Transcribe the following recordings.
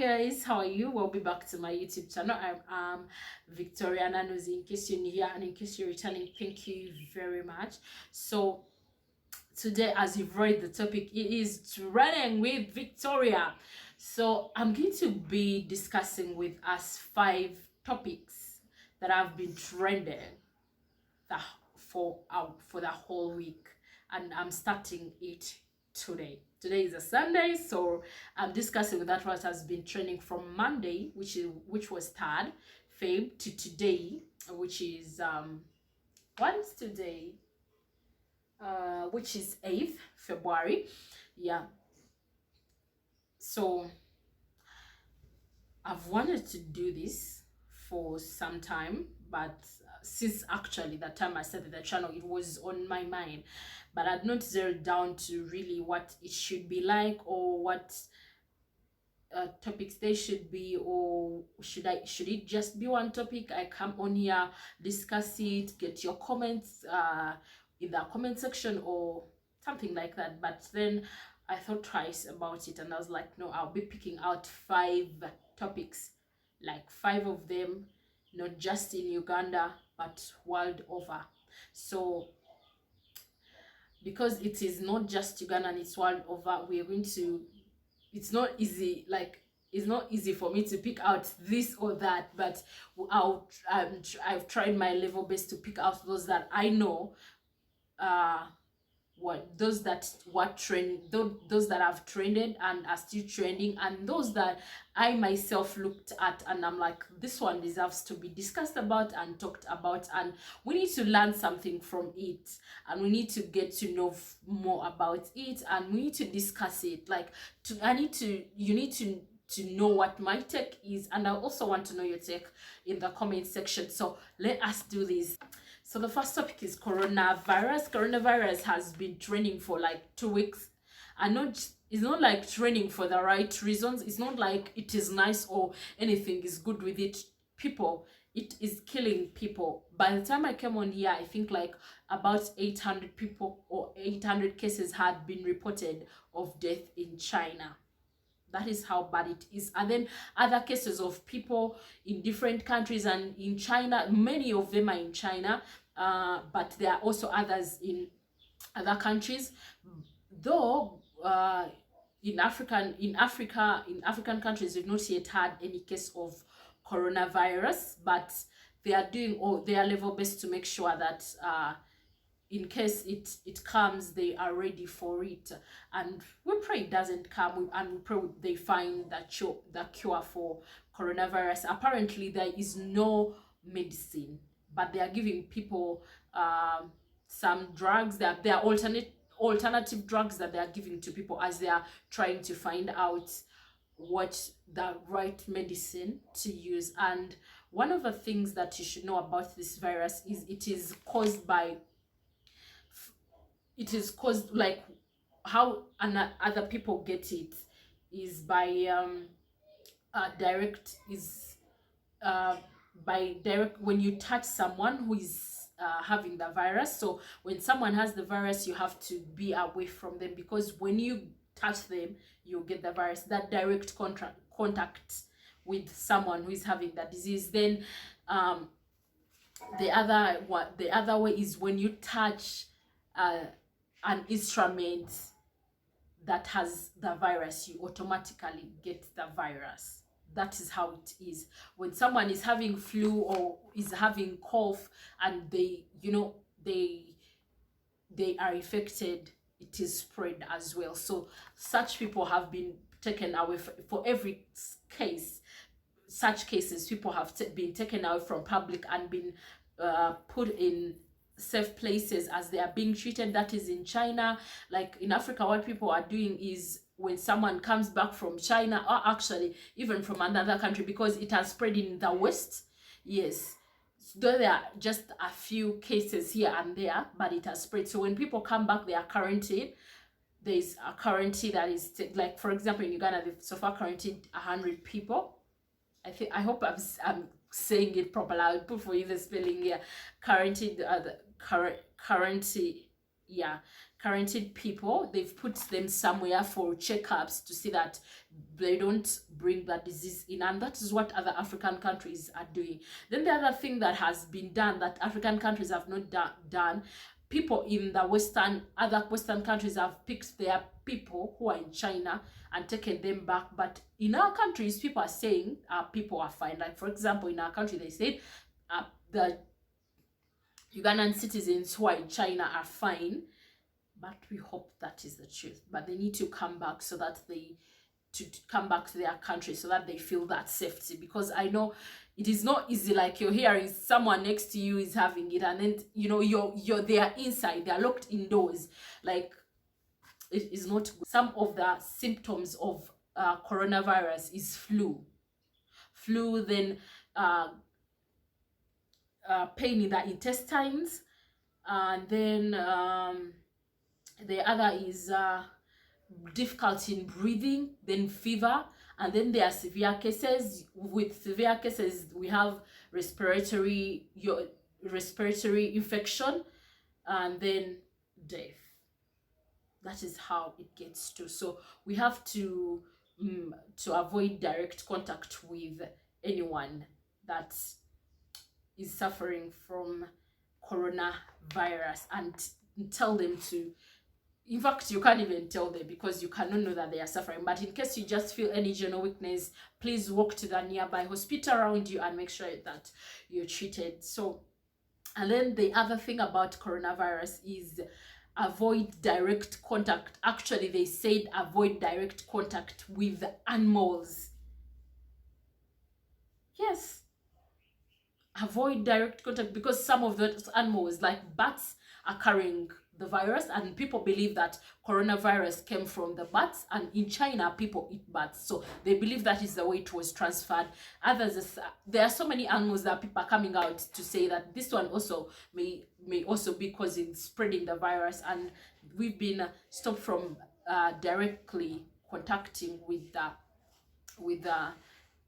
guys, how are you? Welcome back to my YouTube channel. I'm Victoria Nannozi. In case you're new here and in case you're returning, thank you very much. So today, as you've read the topic, it is trending with Victoria. So I'm going to be discussing with us 5 topics that have been trending for the whole week, and I'm starting it today. Today is a Sunday, so I'm discussing with that what has been trending from Monday, which was 3rd Feb, to today, which is what is today? Which is 8th February. Yeah. So I've wanted to do this for some time, but since actually that time I started the channel, it was on my mind, but I'd not zeroed down to really what it should be like, or what topics they should be, or should it just be one topic? I come on here, discuss it, get your comments in the comment section or something like that. But then I thought twice about it, and I was like, no, I'll be picking out 5 topics, like 5 of them, not just in Uganda but world over. So because it is not just Uganda and it's world over, we're going to, it's not easy, like it's not easy for me to pick out this or that, but I've tried my level best to pick out those that I know, those that have trended and are still trending, and those that I myself looked at and I'm like, this one deserves to be discussed about and talked about, and we need to learn something from it, and we need to get to know more about it, and we need to discuss it. Like, you need to know what my take is, and I also want to know your take in the comment section. So let us do this. So the first topic is coronavirus. Coronavirus has been trending for like 2 weeks, and it's not like trending for the right reasons. It's not like it is nice or anything is good with it. It is killing people. By the time I came on here, I think like about 800 people or 800 cases had been reported of death in China. That is how bad it is. And then other cases of people in different countries, and in China, many of them are in China, but there are also others in other countries. Though in African countries, we've not yet had any case of coronavirus, but they are doing all their level best to make sure that in case it comes, they are ready for it. And we pray it doesn't come, and we pray they find the cure for coronavirus. Apparently there is no medicine, but they are giving people some drugs, that they are alternative drugs that they are giving to people as they are trying to find out what the right medicine to use. And one of the things that you should know about this virus is it is caused, like how other people get it is by direct when you touch someone who is having the virus. So when someone has the virus, you have to be away from them, because when you touch them, you'll get the virus. That direct contact with someone who is having that disease. Then the other way is when you touch an instrument that has the virus, you automatically get the virus. That is how it is. When someone is having flu or is having cough, and they are infected, it is spread as well. So such people have been taken away for every case. Such cases, people have been taken out from public and been put in safe places as they are being treated. That is in China. Like in Africa, what people are doing is, when someone comes back from China, or actually even from another country, because it has spread in the West, yes, though there are just a few cases here and there, but it has spread. So when people come back, they are quarantined. There is a quarantine that is like, for example, in Uganda, they've so far quarantined 100 people. I hope I'm saying it properly. I'll put for you the spelling here. Quarantine, yeah, quarantined people. They've put them somewhere for checkups to see that they don't bring that disease in, and that is what other African countries are doing. Then the other thing that has been done that African countries have not done, people in the other Western countries have picked their people who are in China and taken them back. But in our countries, people are saying people are fine. Like, for example, in our country, they said the Ugandan citizens who are in China are fine, but we hope that is the truth. But they need to come back so that they to come back to their country so that they feel that safety, because I know it is not easy. Like, you're hearing someone next to you is having it, and then they are inside, they are locked indoors. Like, it is not good. Some of the symptoms of coronavirus is flu, then pain in the intestines, and then the other is difficulty in breathing, then fever, and then there are severe cases. With severe cases, we have respiratory infection, and then death. That is how it gets to. So we have to avoid direct contact with anyone that is suffering from coronavirus, and tell them to, in fact, you can't even tell them because you cannot know that they are suffering. But in case you just feel any general weakness, please walk to the nearby hospital around you and make sure that you're treated. So, and then the other thing about coronavirus is avoid direct contact. Actually, they said avoid direct contact with animals. Yes, avoid direct contact, because some of those animals, like bats, are carrying the virus, and people believe that coronavirus came from the bats, and in China people eat bats, so they believe that is the way it was transferred. Others, there are so many animals that people are coming out to say that this one also may also be causing, spreading the virus, and we've been stopped from directly contacting with the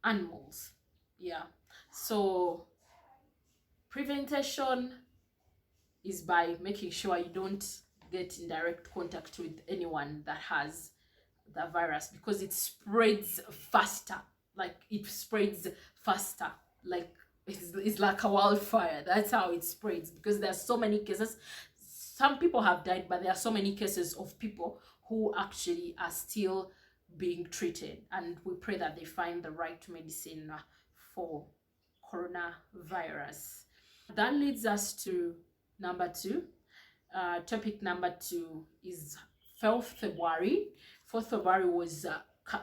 animals. Yeah, so prevention is by making sure you don't get in direct contact with anyone that has the virus, because it spreads faster. Like, it spreads faster. Like, it's like a wildfire. That's how it spreads, because there are so many cases. Some people have died, but there are so many cases of people who actually are still being treated, and we pray that they find the right medicine for coronavirus. That leads us to number 2. Topic number 2 is 4th February. 4th February was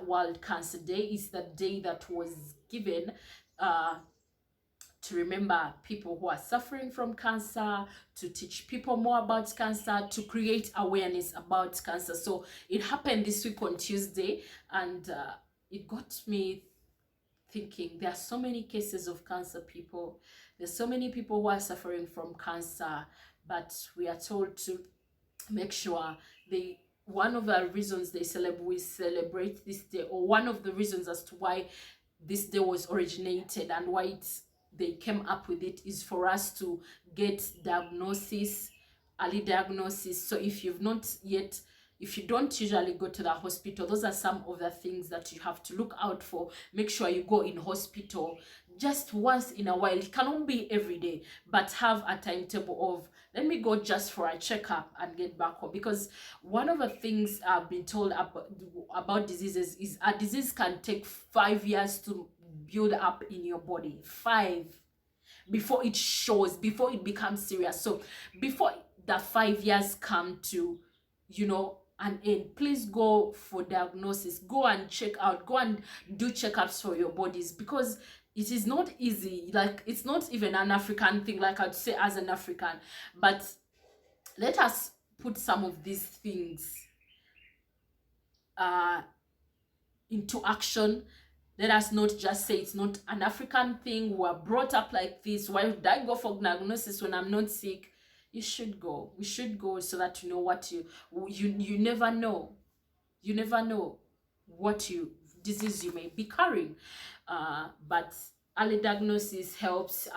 World Cancer Day. It's the day that was given to remember people who are suffering from cancer, to teach people more about cancer, to create awareness about cancer. So it happened this week on Tuesday, and it got me thinking, there are so many cases of cancer, people. There's so many people who are suffering from cancer, but we are told to make sure one of the reasons we celebrate this day, or one of the reasons as to why this day was originated and why they came up with it, is for us to get early diagnosis. So if you don't usually go to the hospital, those are some of the things that you have to look out for. Make sure you go in hospital just once in a while. It cannot be every day, but have a timetable of, let me go just for a checkup and get back home. Because one of the things I've been told about diseases is a disease can take 5 years to build up in your body. 5, before it shows, before it becomes serious. So before the 5 years come to an end, please go for diagnosis. Go and check out, go and do checkups for your bodies, because it is not easy. Like, it's not even an African thing, like I'd say as an African. But let us put some of these things into action. Let us not just say it's not an African thing. We are brought up like this. Why would I go for diagnosis when I'm not sick? You should go. We should go, so that you know what you never know. You never know what disease you may be carrying. But early diagnosis helps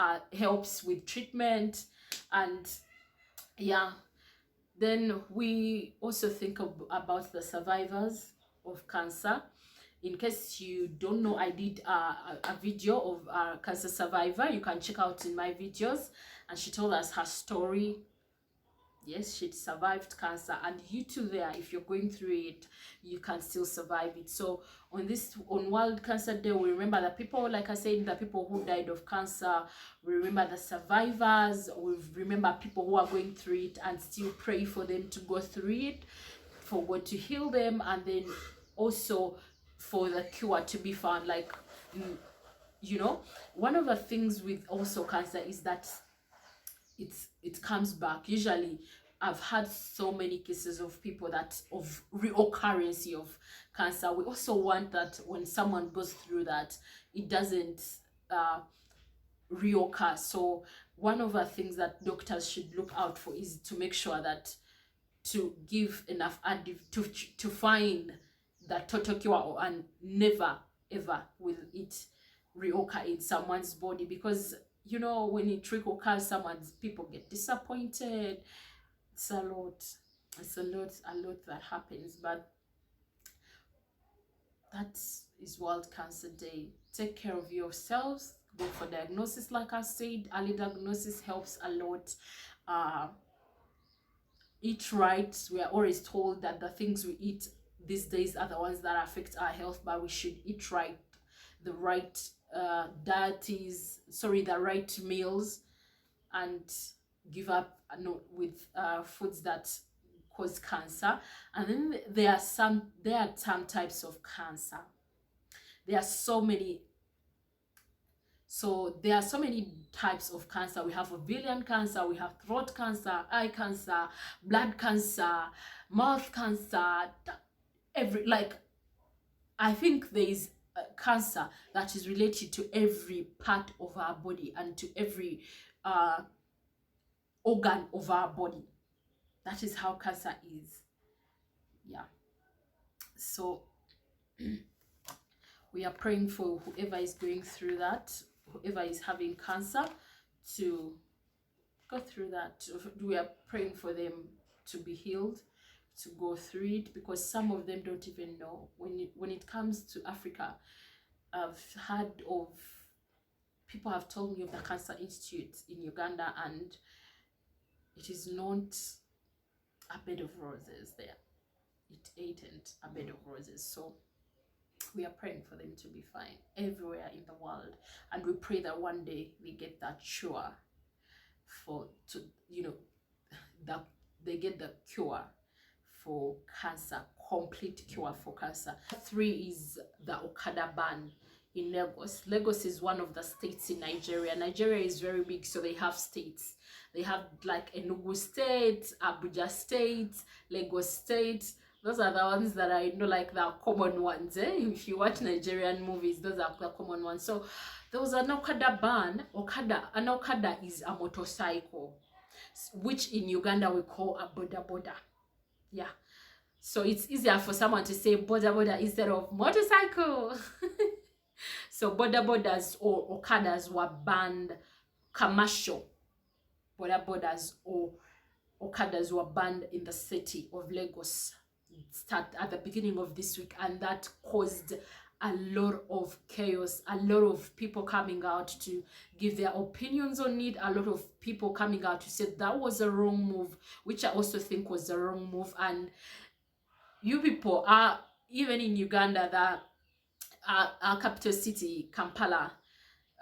with treatment, and yeah, Then we also think about the survivors of cancer. In case you don't know, I did a video of a cancer survivor. You can check out in my videos, and she told us her story. Yes, she survived cancer, and you too there, if you're going through it, you can still survive it. So on World Cancer Day, we remember the people, like I said, the people who died of cancer. We remember the survivors. We remember people who are going through it, and still pray for them to go through it, for God to heal them, and then also for the cure to be found. Like, you know, one of the things with also cancer is that it comes back. Usually I've had so many cases of people that of reoccurrence of cancer. We also want that when someone goes through that, it doesn't reoccur. So one of the things that doctors should look out for is to make sure that to give enough to find the total cure, and never ever will it reoccur in someone's body, because you know, when it reoccurs, someone's people get disappointed. It's a lot. It's a lot that happens. But that is World Cancer Day. Take care of yourselves. Go for diagnosis. Like I said, early diagnosis helps a lot. Eat right. We are always told that the things we eat these days are the ones that affect our health, but we should eat right. The right the right meals, and give up with foods that cause cancer. And then there are some types of cancer. There are so many types of cancer. We have ovarian cancer, we have throat cancer, eye cancer, blood cancer, mouth cancer, I think there is cancer that is related to every part of our body and to every organ of our body. That is how cancer is. Yeah. So we are praying for whoever is going through that, whoever is having cancer, to go through that. We are praying for them to be healed, to go through it, because some of them don't even know. When it comes to Africa, I've heard of people have told me of the Cancer Institute in Uganda, and it is not a bed of roses there. It ain't a bed of roses. So we are praying for them to be fine everywhere in the world, and we pray that one day they get that cure that they get the cure for cancer, complete cure for cancer. 3 is the Okada ban in Lagos. Lagos is one of the states in Nigeria. Nigeria is very big, so they have states. They have like Enugu State, Abuja State, Lagos State. Those are the ones that I know, like the common ones. If you watch Nigerian movies, those are the common ones. So there was an Okada ban. An Okada is a motorcycle, which in Uganda we call a boda boda. Yeah. So it's easier for someone to say boda boda instead of motorcycle. So boda bodas or Okadas were banned. Commercial boda bodas or Okadas were banned in the city of Lagos start at the beginning of this week, and that caused a lot of chaos, a lot of people coming out to give their opinions on it, a lot of people coming out to say that was a wrong move, which I also think was a wrong move. And you people are, even in Uganda, that our capital city, Kampala,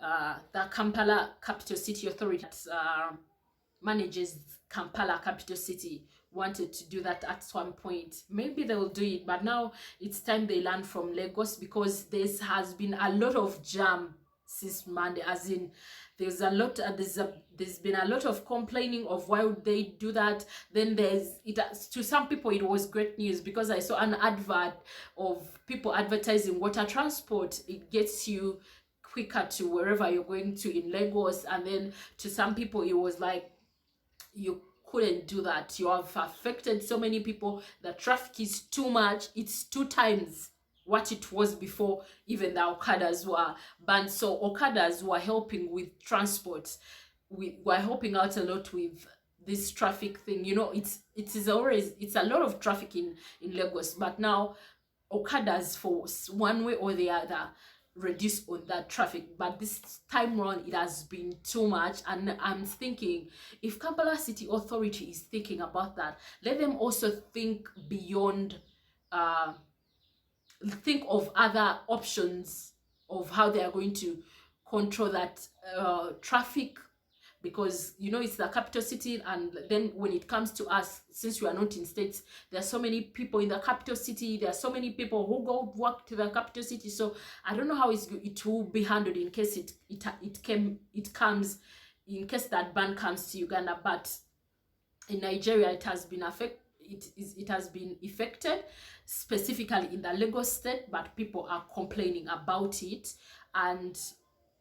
the Kampala Capital City Authority manages Kampala capital city, wanted to do that at some point. Maybe they will do it, but now it's time they learn from Lagos, because has been a lot of jam since Monday, as in there's been a lot of complaining of why would they do that. Then to some people it was great news, because I saw an advert of people advertising water transport. It gets you quicker to wherever you're going to in Lagos, and then to some people it was like, you couldn't do that. You have affected so many people. The traffic is too much. It's 2 times what it was before even the Okadas were banned. So Okadas were helping with transport. We were helping out a lot with this traffic thing, you know, it is always, it's a lot of traffic in Lagos, but now Okadas for one way or the other reduce on that traffic, but this time round it has been too much. And I'm thinking, if Kampala City Authority is thinking about that, let them also think beyond, uh think of other options of how they are going to control that traffic, because you know it's the capital city. And then when it comes to us, since we are not in states, there are so many people in the capital city, there are so many people who go work to the capital city. So I don't know how it will be handled in case it comes, in case that ban comes to Uganda. But in Nigeria it has been it has been affected, specifically in the Lagos state, but people are complaining about it. And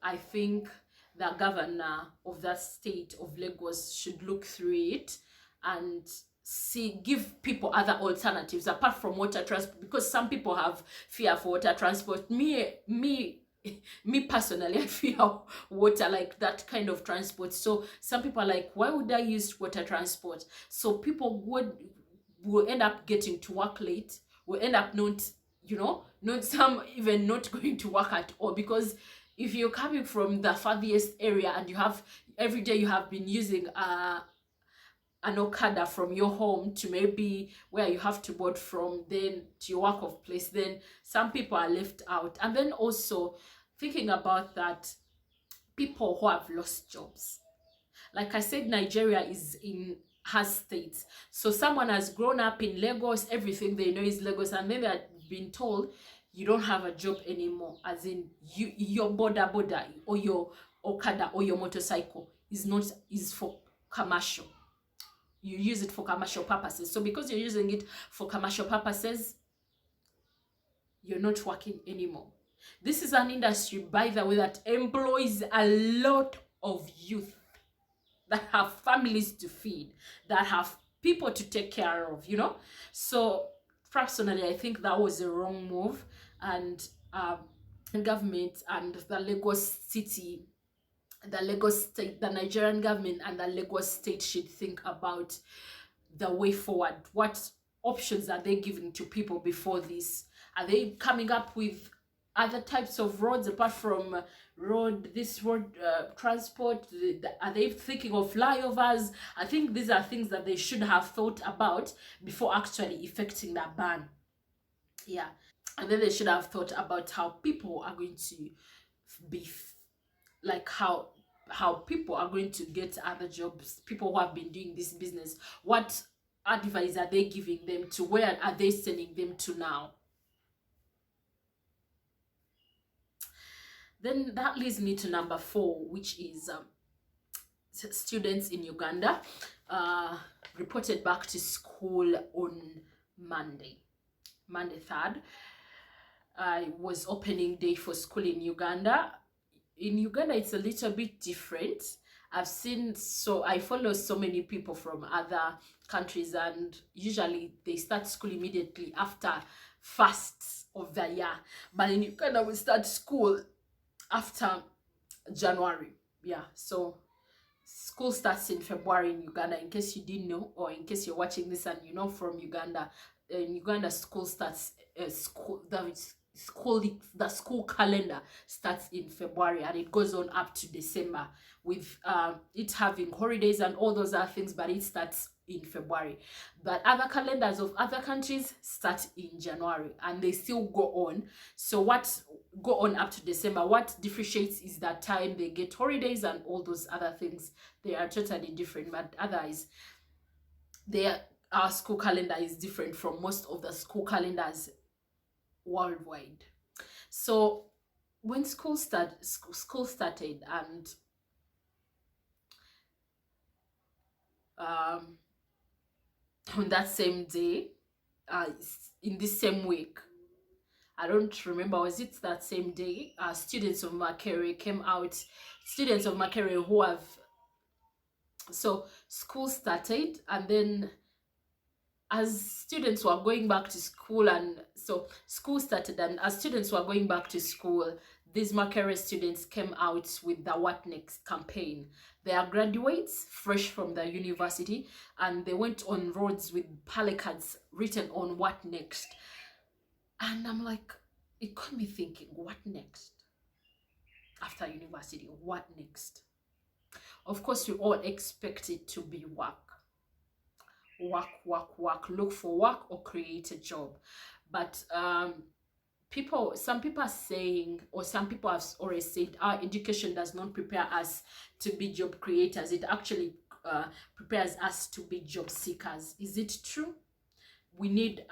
I think the governor of that state of Lagos should look through it and give people other alternatives apart from water transport, because some people have fear for water transport. Me personally, I fear water, like that kind of transport. So some people are like, why would I use water transport? So people will end up getting to work late, will end up not, you know, not some even not going to work at all. Because if you're coming from the farthest area and you have every day you have been using an Okada from your home to maybe where you have to board from, then to your work of place, then some people are left out. And then also thinking about that, people who have lost jobs, like I said, Nigeria has states. So someone has grown up in Lagos, everything they know is Lagos, and then they're being told you don't have a job anymore, as in your border or your Okada or your motorcycle is for commercial. You use it for commercial purposes. So because you're using it for commercial purposes, you're not working anymore. This is an industry, by the way, that employs a lot of youth that have families to feed, that have people to take care of, you know. So personally, I think that was a wrong move. And government and the Lagos city, the Lagos state, the Nigerian government and the Lagos state should think about the way forward. What options are they giving to people before this? Are they coming up with other types of roads apart from road transport? Are they thinking of flyovers? I think these are things that they should have thought about before actually effecting that ban. Yeah. And then they should have thought about how people are going to be, like how people are going to get other jobs, people who have been doing this business. What advice are they giving them to? Where are they sending them to now? Then that leads me to number 4, which is students in Uganda reported back to school on Monday 3rd. Was opening day for school in Uganda. In Uganda, it's a little bit different. I follow so many people from other countries, and usually they start school immediately after first of the year. But in Uganda, we start school after January. Yeah, so school starts in February in Uganda, in case you didn't know, or in case you're watching this and you're not from Uganda. In Uganda, school starts the school calendar starts in February and it goes on up to December, with it having holidays and all those other things, but it starts in February. But other calendars of other countries start in January and they still go on. So what go on up to December, what differentiates is that time they get holidays and all those other things. They are totally different, but otherwise our school calendar is different from most of the school calendars worldwide. So when school started, and on that same day, in this same week, I don't remember, was it that same day, students of Makerere came out. Students of Makerere who have, so school started, and then as students were going back to school, and so school started, and as students were going back to school, these Makerere students came out with the What Next campaign. They are graduates fresh from the university, and they went on roads with placards written on What Next. And I'm like, it got me thinking, what next? After university, what next? Of course, we all expect it to be work. Work, work, work. Look for work or create a job. But some people are saying, or some people have already said, our education does not prepare us to be job creators. It actually prepares us to be job seekers. Is it true? We need,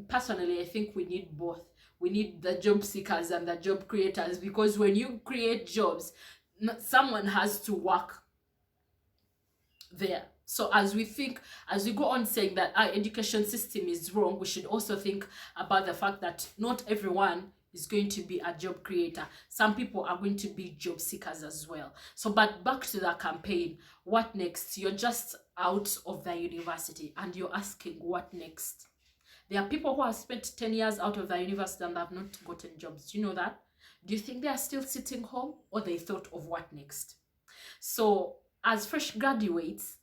personally, I think we need both. We need the job seekers and the job creators, because when you create jobs, someone has to work there. So as we go on saying that our education system is wrong, we should also think about the fact that not everyone is going to be a job creator. Some people are going to be job seekers as well. So, but back to the campaign, what next? You're just out of the university and you're asking, what next? There are people who have spent 10 years out of the university and have not gotten jobs. Do you know that? Do you think they are still sitting home, or they thought of what next? So as fresh graduates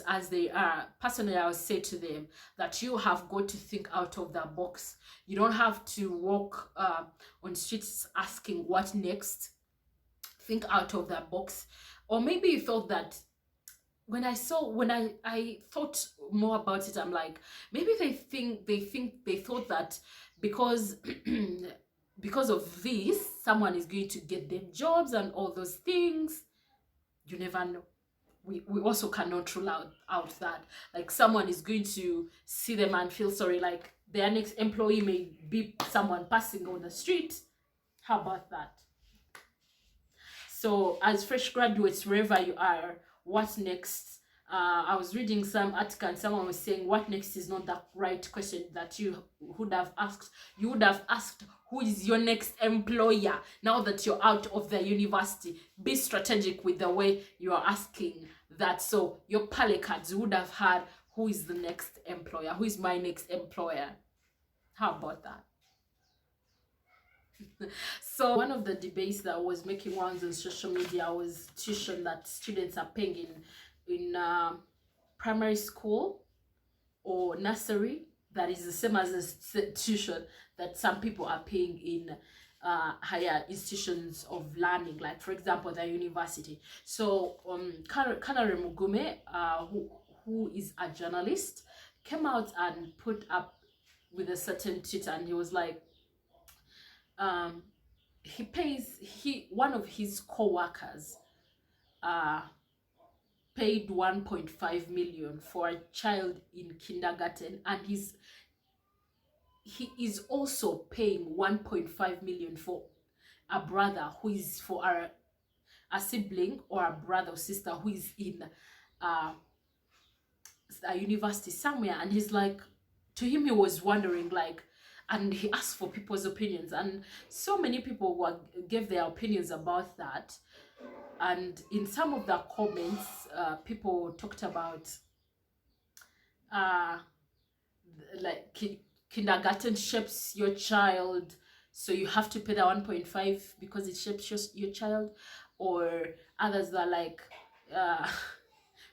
as they are, personally, I would say to them that you have got to think out of the box. You don't have to walk on streets asking what next. Think out of the box. Or maybe you thought that, when I thought more about it, I'm like, maybe they thought that because because of this, someone is going to get them jobs and all those things. You never know. We also cannot rule out that, like, someone is going to see them and feel sorry, like their next employee may be someone passing on the street. How about that? So as fresh graduates, wherever you are, what next? I was reading some article and someone was saying, what next is not the right question that you would have asked. You would have asked, who is your next employer now that you're out of the university? Be strategic with the way you are asking that. So your placards would have had, who is the next employer? Who is my next employer? How about that? So one of the debates that was making rounds on social media was tuition that students are paying in primary school or nursery, that is the same as the tuition that some people are paying in higher institutions of learning, like for example the university. So Kanare Mugume, who is a journalist, came out and put up with a certain tweet, and he was like, one of his co-workers paid 1.5 million for a child in kindergarten, and he is also paying 1.5 million for a brother who is, for a sibling or a brother or sister who is in a university somewhere. And he's like, to him, he was wondering, like, and he asked for people's opinions, and so many people gave their opinions about that. And in some of the comments, people talked about like kindergarten shapes your child, so you have to pay the 1.5 because it shapes your child. Or others are like,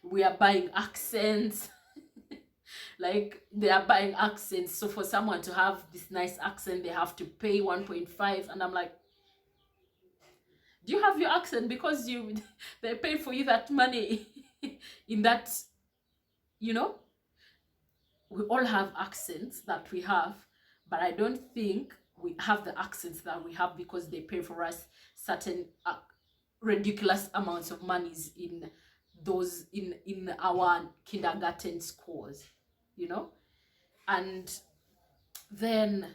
we are buying accents. Like, they are buying accents, so for someone to have this nice accent, they have to pay 1.5. And I'm like, do you have your accent because they pay for you that money? In that, you know, we all have accents that we have, but I don't think we have the accents that we have because they pay for us certain ridiculous amounts of monies in our kindergarten schools, you know. And then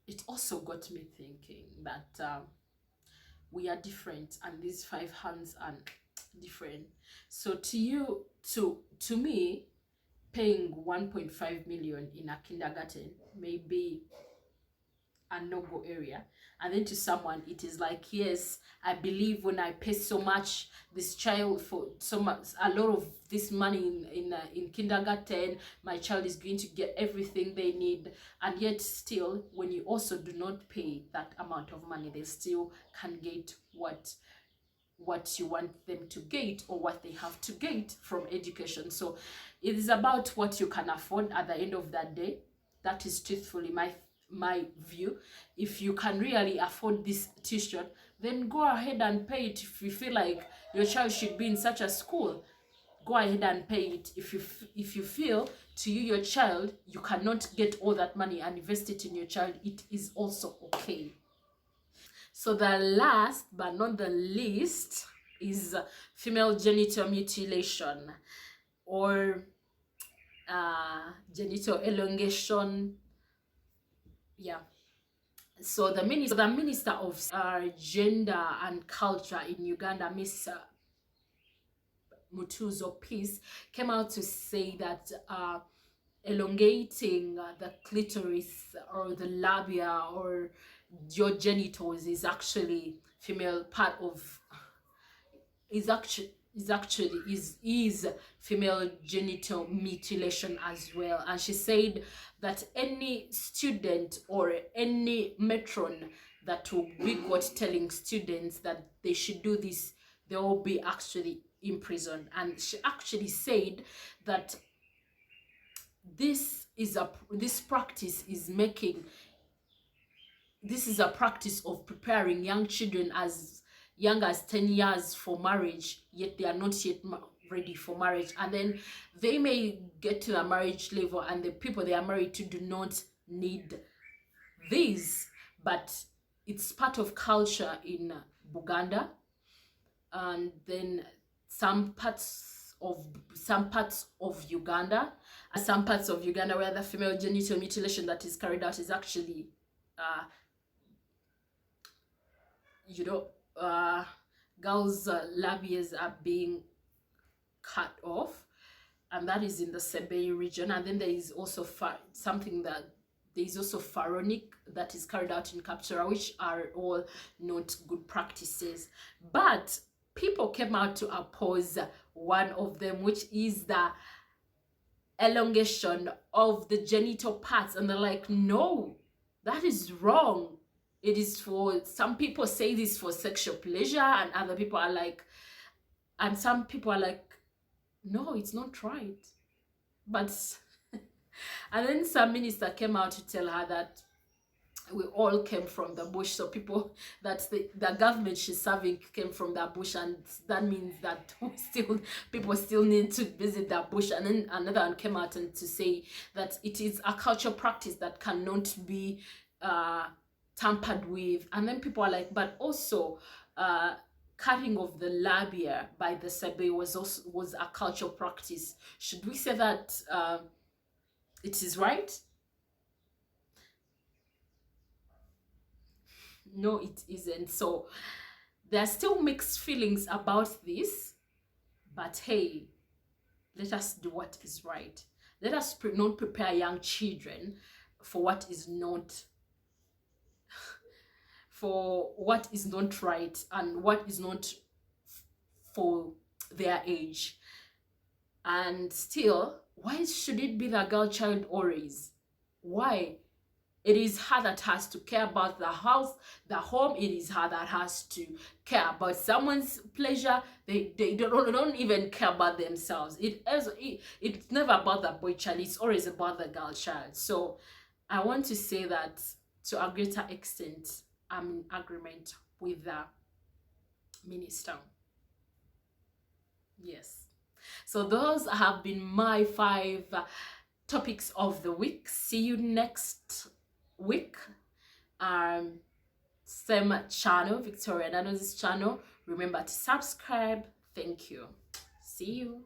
it also got me thinking that we are different, and these 5 hands are different. So to me, paying 1.5 million in a kindergarten may be a no-go area. And then to someone it is like, yes, I believe when I pay so much this child for so much, a lot of this money in kindergarten, my child is going to get everything they need. And yet still, when you also do not pay that amount of money, they still can get what you want them to get, or what they have to get from education. So it is about what you can afford at the end of that day. That is truthfully my view. If you can really afford this t-shirt, then go ahead and pay it. If you feel like your child should be in such a school, go ahead and pay it. If you feel to you your child, you cannot get all that money and invest it in your child, it is also okay. So the last but not the least is female genital mutilation, or genital elongation. Yeah. So the minister of gender and culture in Uganda, Miss Mutuzo Peace, came out to say that elongating the clitoris or the labia or your genitals is actually female part of is female genital mutilation as well. And she said that any student or any matron that will be caught telling students that they should do this, they will be actually imprisoned. And she actually said that this is a practice a practice of preparing young children as young as 10 years for marriage, yet they are not yet ready for marriage. And then they may get to the marriage level and the people they are married to do not need this, but it's part of culture in Buganda. And then some parts of Uganda, where the female genital mutilation that is carried out is actually girls' labias are being cut off, and that is in the Sebei region. And then there is also pharaonic that is carried out in Kapchora, which are all not good practices. But people came out to oppose one of them, which is the elongation of the genital parts, and they're like, no, that is wrong. It is for, some people say this for sexual pleasure, and other people are like, and some people are like, no, it's not right. But and then some minister came out to tell her that we all came from the bush, so people, that the government she's serving came from the bush, and that means that people still need to visit the bush. And then another one came out and to say that it is a cultural practice that cannot be tampered with. And then people are like, but also cutting of the labia by the Sebe was a cultural practice. Should we say that it is right? No, it isn't. So there are still mixed feelings about this, but hey, let us do what is right. Let us not prepare young children for what is not right, and what is not for their age. And still, why should it be the girl child always? Why? It is her that has to care about the house, the home. It is her that has to care about someone's pleasure. They don't even care about themselves. It's never about the boy child. It's always about the girl child. So I want to say that to a greater extent, I'm in agreement with the minister. Yes. So those have been my 5 topics of the week. See you next week. Same channel, Victoria Nannozi's channel. Remember to subscribe. Thank you. See you.